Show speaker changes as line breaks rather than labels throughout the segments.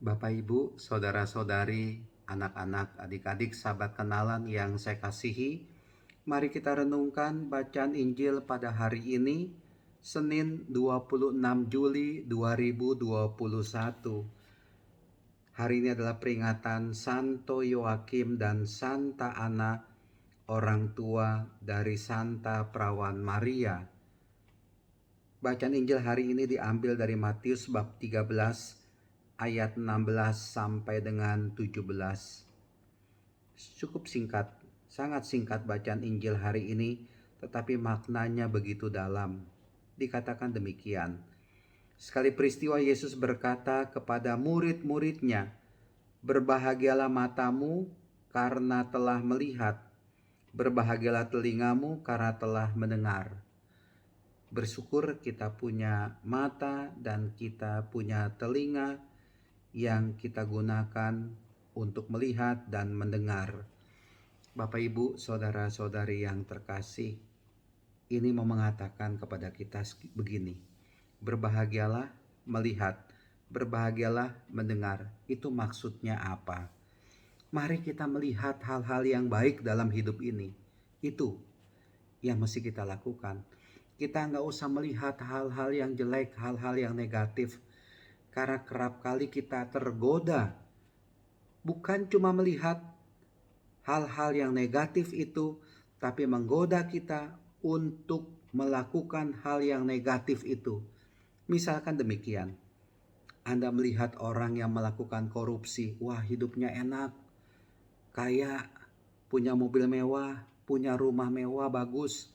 Bapak, Ibu, saudara-saudari, anak-anak, adik-adik, sahabat kenalan yang saya kasihi, mari kita renungkan bacaan Injil pada hari ini, Senin 26 Juli 2021. Hari ini adalah peringatan Santo Yoakim dan Santa Ana, orang tua dari Santa Perawan Maria. Bacaan Injil hari ini diambil dari Matius bab 13 ayat 16 sampai dengan 17. Cukup singkat, sangat singkat bacaan Injil hari ini, tetapi maknanya begitu dalam. Dikatakan demikian. Sekali peristiwa Yesus berkata kepada murid-muridnya, "Berbahagialah matamu karena telah melihat, berbahagialah telingamu karena telah mendengar." Bersyukur kita punya mata dan kita punya telinga yang kita gunakan untuk melihat dan mendengar. Bapak, Ibu, saudara-saudari yang terkasih, ini mau mengatakan kepada kita begini: berbahagialah melihat, berbahagialah mendengar. Itu maksudnya apa? Mari kita melihat hal-hal yang baik dalam hidup ini. Itu yang mesti kita lakukan. Kita nggak usah melihat hal-hal yang jelek, hal-hal yang negatif. Karena kerap kali kita tergoda. Bukan cuma melihat hal-hal yang negatif itu, tapi menggoda kita untuk melakukan hal yang negatif itu. Misalkan demikian, Anda melihat orang yang melakukan korupsi, wah hidupnya enak, kaya, punya mobil mewah, punya rumah mewah bagus,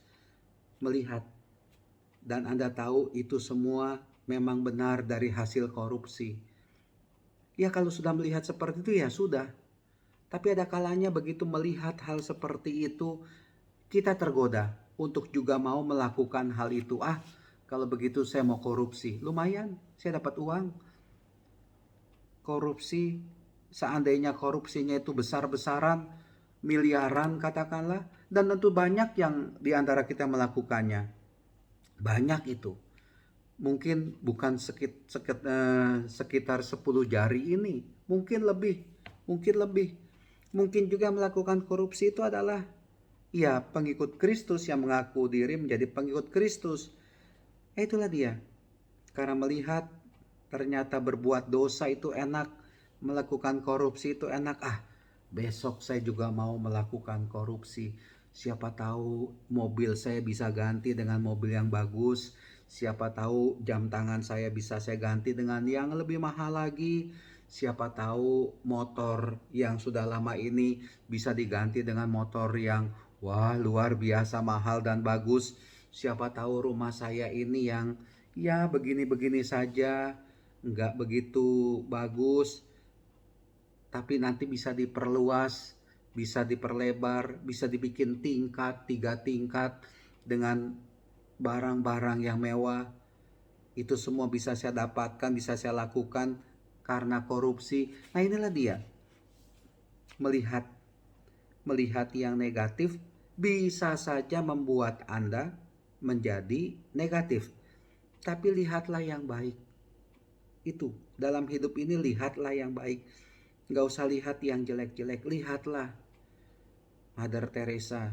melihat. Dan Anda tahu itu semua memang benar dari hasil korupsi. Ya kalau sudah melihat seperti itu ya sudah. Tapi ada kalanya begitu melihat hal seperti itu, kita tergoda untuk juga mau melakukan hal itu. Kalau begitu saya mau korupsi. Lumayan, saya dapat uang. Korupsi, seandainya korupsinya itu besar-besaran, miliaran katakanlah, dan tentu banyak yang diantara kita melakukannya. Banyak itu. Mungkin bukan sekitar 10 jari ini, mungkin lebih. Mungkin juga melakukan korupsi itu adalah ya pengikut Kristus yang mengaku diri menjadi pengikut Kristus. Itulah dia. Karena melihat ternyata berbuat dosa itu enak, melakukan korupsi itu enak. Besok saya juga mau melakukan korupsi. Siapa tahu mobil saya bisa ganti dengan mobil yang bagus. Siapa tahu jam tangan saya bisa saya ganti dengan yang lebih mahal lagi. Siapa tahu motor yang sudah lama ini bisa diganti dengan motor yang luar biasa mahal dan bagus. Siapa tahu rumah saya ini yang ya begini-begini saja, nggak begitu bagus, tapi nanti bisa diperluas, bisa diperlebar, bisa dibikin 3 tingkat dengan barang-barang yang mewah. Itu semua bisa saya dapatkan, bisa saya lakukan karena korupsi. Nah inilah dia. Melihat yang negatif bisa saja membuat Anda menjadi negatif. Tapi lihatlah yang baik. Itu dalam hidup ini lihatlah yang baik. Gak usah lihat yang jelek-jelek. Lihatlah Mother Teresa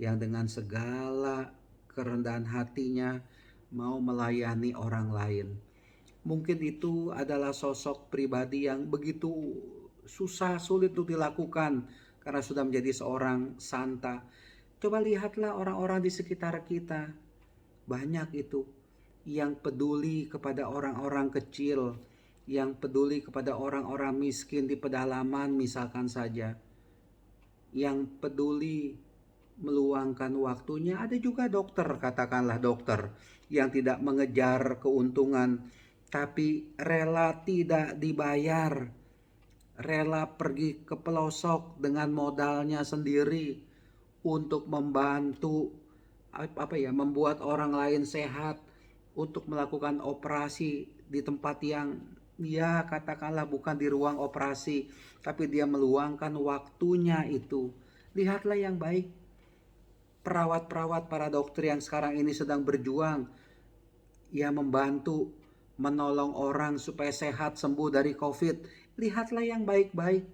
yang dengan segala kerendahan hatinya mau melayani orang lain. Mungkin itu adalah sosok pribadi yang begitu sulit untuk dilakukan karena sudah menjadi seorang santa. Coba lihatlah orang-orang di sekitar kita. Banyak itu yang peduli kepada orang-orang kecil, yang peduli kepada orang-orang miskin di pedalaman misalkan saja, yang peduli meluangkan waktunya. Ada juga dokter, katakanlah dokter yang tidak mengejar keuntungan, tapi rela tidak dibayar, rela pergi ke pelosok dengan modalnya sendiri untuk membantu membuat orang lain sehat, untuk melakukan operasi di tempat yang ya katakanlah bukan di ruang operasi, tapi dia meluangkan waktunya itu. Lihatlah yang baik. Perawat-perawat, para dokter yang sekarang ini sedang berjuang, ya membantu menolong orang supaya sehat sembuh dari COVID. lihatlah yang baik-baik.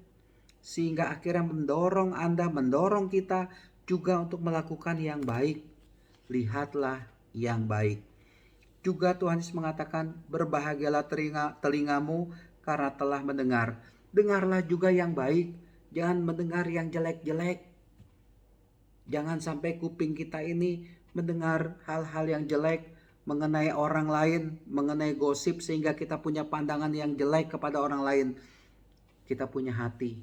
Sehingga akhirnya mendorong Anda, mendorong kita juga untuk melakukan yang baik. Lihatlah yang baik. Juga Tuhan Yesus mengatakan, berbahagialah telingamu karena telah mendengar. Dengarlah juga yang baik, jangan mendengar yang jelek-jelek. Jangan sampai kuping kita ini mendengar hal-hal yang jelek mengenai orang lain, mengenai gosip, sehingga kita punya pandangan yang jelek kepada orang lain. Kita punya hati,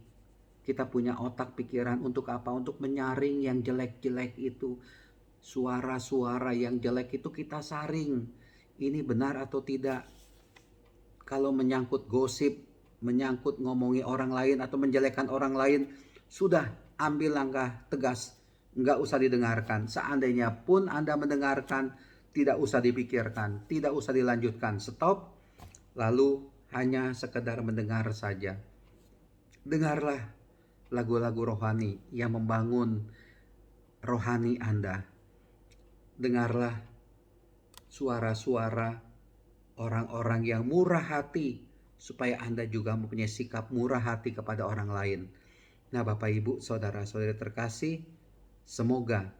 kita punya otak pikiran untuk apa? Untuk menyaring yang jelek-jelek itu. Suara-suara yang jelek itu kita saring. Ini benar atau tidak? Kalau menyangkut gosip, menyangkut ngomongi orang lain atau menjelekkan orang lain, sudah ambil langkah tegas. Nggak usah didengarkan. Seandainya pun Anda mendengarkan, tidak usah dipikirkan, tidak usah dilanjutkan. Stop, lalu hanya sekedar mendengar saja. Dengarlah lagu-lagu rohani yang membangun rohani Anda. Dengarlah suara-suara orang-orang yang murah hati, supaya Anda juga mempunyai sikap murah hati kepada orang lain. Nah, Bapak Ibu, saudara-saudari terkasih, semoga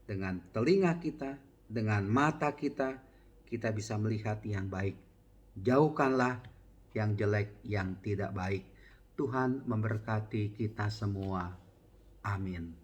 dengan telinga kita, dengan mata kita, kita bisa melihat yang baik. Jauhkanlah yang jelek, yang tidak baik. Tuhan memberkati kita semua. Amin.